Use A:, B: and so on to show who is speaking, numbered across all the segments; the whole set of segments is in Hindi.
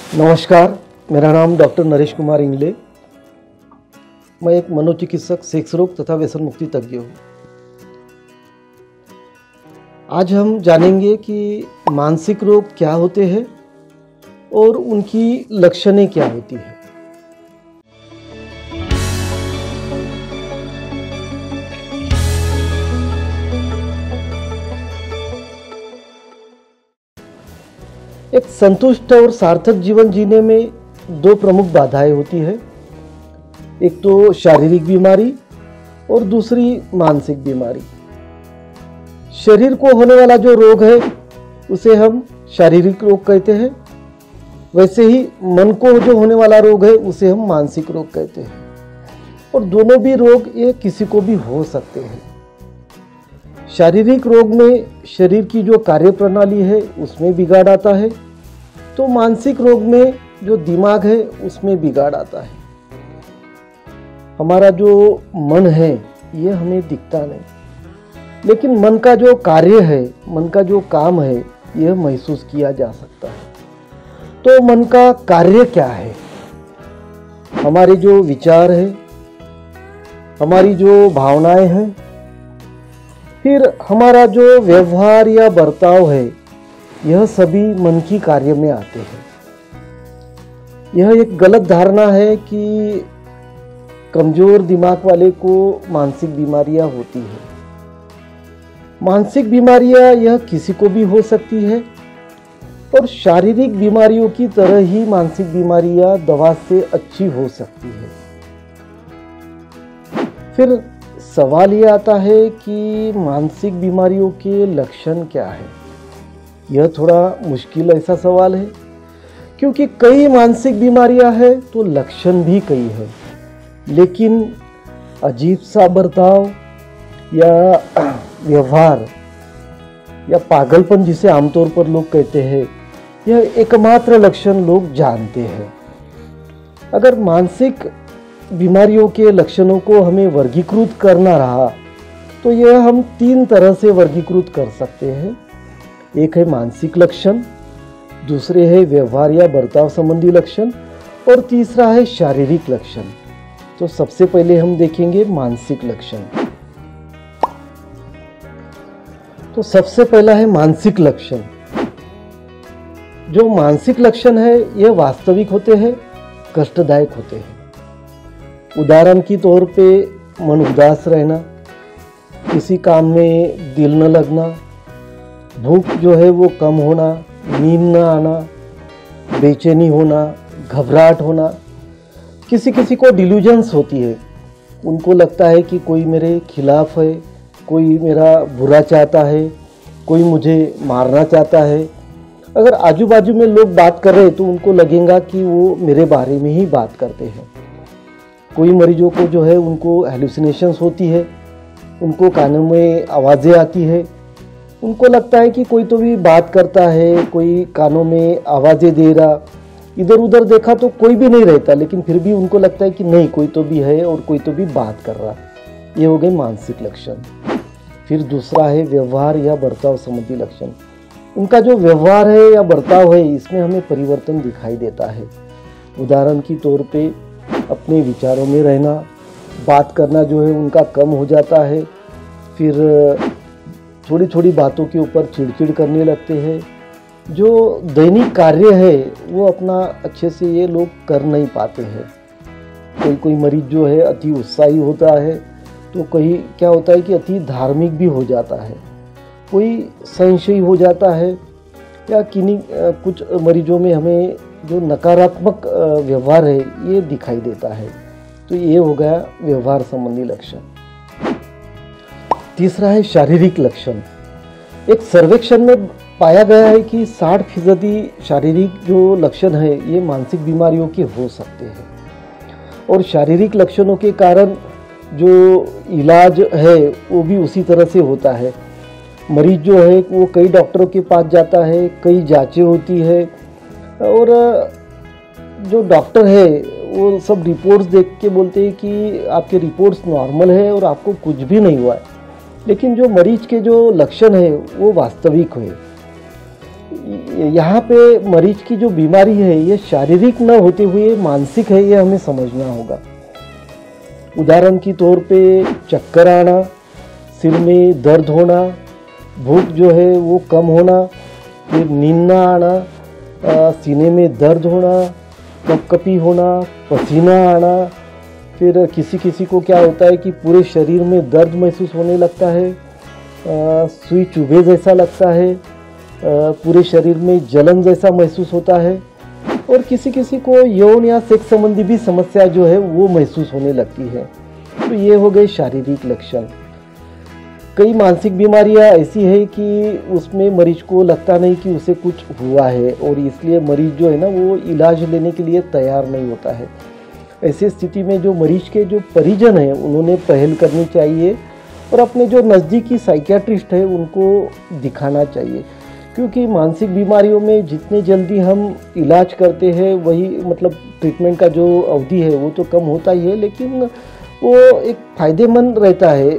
A: नमस्कार, मेरा नाम डॉक्टर नरेश कुमार इंगले। मैं एक मनोचिकित्सक, सेक्स रोग तथा व्यसन मुक्ति तज्ञ हूँ। आज हम जानेंगे कि मानसिक रोग क्या होते हैं और उनकी लक्षणें क्या होती हैं। एक संतुष्ट और सार्थक जीवन जीने में दो प्रमुख बाधाएं होती है। एक तो शारीरिक बीमारी और दूसरी मानसिक बीमारी। शरीर को होने वाला जो रोग है उसे हम शारीरिक रोग कहते हैं, वैसे ही मन को जो होने वाला रोग है उसे हम मानसिक रोग कहते हैं। और दोनों भी रोग ये किसी को भी हो सकते हैं। शारीरिक रोग में शरीर की जो कार्य प्रणाली है उसमें बिगाड़ आता है, तो मानसिक रोग में जो दिमाग है उसमें बिगाड़ आता है। हमारा जो मन है ये हमें दिखता नहीं, लेकिन मन का जो कार्य है, मन का जो काम है यह महसूस किया जा सकता है। तो मन का कार्य क्या है? हमारे जो विचार है, हमारी जो भावनाएं हैं, फिर हमारा जो व्यवहार या बर्ताव है, यह सभी मन की कार्य में आते हैं। यह एक गलत धारणा है कि कमजोर दिमाग वाले को मानसिक बीमारियां होती है। मानसिक बीमारियां यह किसी को भी हो सकती है और शारीरिक बीमारियों की तरह ही मानसिक बीमारियां दवा से अच्छी हो सकती है। फिर सवाल ये आता है कि मानसिक बीमारियों के लक्षण क्या है। यह थोड़ा मुश्किल ऐसा सवाल है, क्योंकि कई मानसिक बीमारियां हैं तो लक्षण भी कई हैं, लेकिन अजीब सा बर्ताव या व्यवहार या पागलपन जिसे आमतौर पर लोग कहते हैं, यह एकमात्र लक्षण लोग जानते हैं। अगर मानसिक बीमारियों के लक्षणों को हमें वर्गीकृत करना रहा तो यह हम तीन तरह से वर्गीकृत कर सकते हैं। एक है मानसिक लक्षण, दूसरे है व्यवहार या बर्ताव संबंधी लक्षण और तीसरा है शारीरिक लक्षण। तो सबसे पहले हम देखेंगे मानसिक लक्षण। तो सबसे पहला है मानसिक लक्षण। जो मानसिक लक्षण है यह वास्तविक होते हैं, कष्टदायक होते हैं। उदाहरण के तौर पे मन उदास रहना, किसी काम में दिल न लगना, भूख जो है वो कम होना, नींद न आना, बेचैनी होना, घबराहट होना। किसी किसी को डिल्यूजन्स होती है, उनको लगता है कि कोई मेरे खिलाफ है, कोई मेरा बुरा चाहता है, कोई मुझे मारना चाहता है। अगर आजू बाजू में लोग बात कर रहे हैं तो उनको लगेगा कि वो मेरे बारे में ही बात करते हैं। कोई मरीजों को जो है उनको हेलुसिनेशंस होती है, उनको कानों में आवाज़ें आती है, उनको लगता है कि कोई तो भी बात करता है, कोई कानों में आवाज़ें दे रहा। इधर उधर देखा तो कोई भी नहीं रहता, लेकिन फिर भी उनको लगता है कि नहीं, कोई तो भी है और कोई तो भी बात कर रहा। ये हो गए मानसिक लक्षण। फिर दूसरा है व्यवहार या बर्ताव संबंधी लक्षण। उनका जो व्यवहार है या बर्ताव है इसमें हमें परिवर्तन दिखाई देता है। उदाहरण के तौर पे अपने विचारों में रहना, बात करना जो है उनका कम हो जाता है। फिर थोड़ी थोड़ी बातों के ऊपर चिड़चिड़ करने लगते हैं। जो दैनिक कार्य है वो अपना अच्छे से ये लोग कर नहीं पाते हैं। कोई कोई मरीज जो है अति उत्साही होता है, तो कहीं क्या होता है कि अति धार्मिक भी हो जाता है। कोई संशयी हो जाता है, या किन्हीं कुछ मरीजों में हमें जो नकारात्मक व्यवहार है ये दिखाई देता है। तो ये हो गया व्यवहार संबंधी लक्षण। तीसरा है शारीरिक लक्षण। एक सर्वेक्षण में पाया गया है कि 60% शारीरिक जो लक्षण है ये मानसिक बीमारियों के हो सकते हैं। और शारीरिक लक्षणों के कारण जो इलाज है वो भी उसी तरह से होता है। मरीज जो है वो कई डॉक्टरों के पास जाता है, कई जांचें होती है, और जो डॉक्टर है वो सब रिपोर्ट्स देख के बोलते हैं कि आपके रिपोर्ट्स नॉर्मल है और आपको कुछ भी नहीं हुआ है। लेकिन जो मरीज के जो लक्षण है वो वास्तविक है। यहाँ पे मरीज की जो बीमारी है ये शारीरिक न होते हुए मानसिक है, ये हमें समझना होगा। उदाहरण के तौर पे चक्कर आना, सिर में दर्द होना, भूख जो है वो कम होना, फिर नींद ना आना, सीने में दर्द होना, कपकपी होना, पसीना आना, फिर किसी किसी को क्या होता है कि पूरे शरीर में दर्द महसूस होने लगता है, सुई चुभे जैसा लगता है, पूरे शरीर में जलन जैसा महसूस होता है, और किसी किसी को यौन या सेक्स संबंधी भी समस्या जो है वो महसूस होने लगती है। तो ये हो गए शारीरिक लक्षण। कई मानसिक बीमारियां ऐसी है कि उसमें मरीज को लगता नहीं कि उसे कुछ हुआ है, और इसलिए मरीज जो है ना वो इलाज लेने के लिए तैयार नहीं होता है। ऐसी स्थिति में जो मरीज के जो परिजन हैं उन्होंने पहल करनी चाहिए और अपने जो नज़दीकी साइकियाट्रिस्ट है उनको दिखाना चाहिए, क्योंकि मानसिक बीमारियों में जितने जल्दी हम इलाज करते हैं वही मतलब ट्रीटमेंट का जो अवधि है वो तो कम होता ही है, लेकिन वो एक फ़ायदेमंद रहता है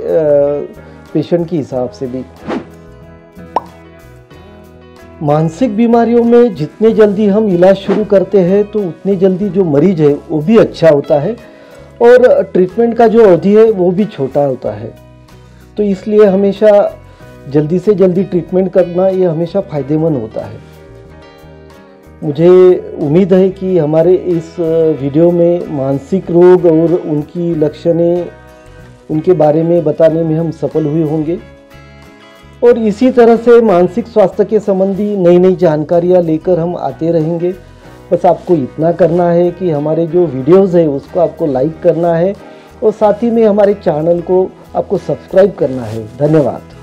A: पेशेंट के हिसाब से भी। मानसिक बीमारियों में जितने जल्दी हम इलाज शुरू करते हैं तो उतने जल्दी जो मरीज है वो भी अच्छा होता है और ट्रीटमेंट का जो अवधि है वो भी छोटा होता है। तो इसलिए हमेशा जल्दी से जल्दी ट्रीटमेंट करना ये हमेशा फ़ायदेमंद होता है। मुझे उम्मीद है कि हमारे इस वीडियो में मानसिक रोग और उनकी लक्षणें, उनके बारे में बताने में हम सफल हुए होंगे, और इसी तरह से मानसिक स्वास्थ्य के संबंधी नई नई जानकारियाँ लेकर हम आते रहेंगे। बस आपको इतना करना है कि हमारे जो वीडियोज़ है उसको आपको लाइक करना है और साथ ही में हमारे चैनल को आपको सब्सक्राइब करना है। धन्यवाद।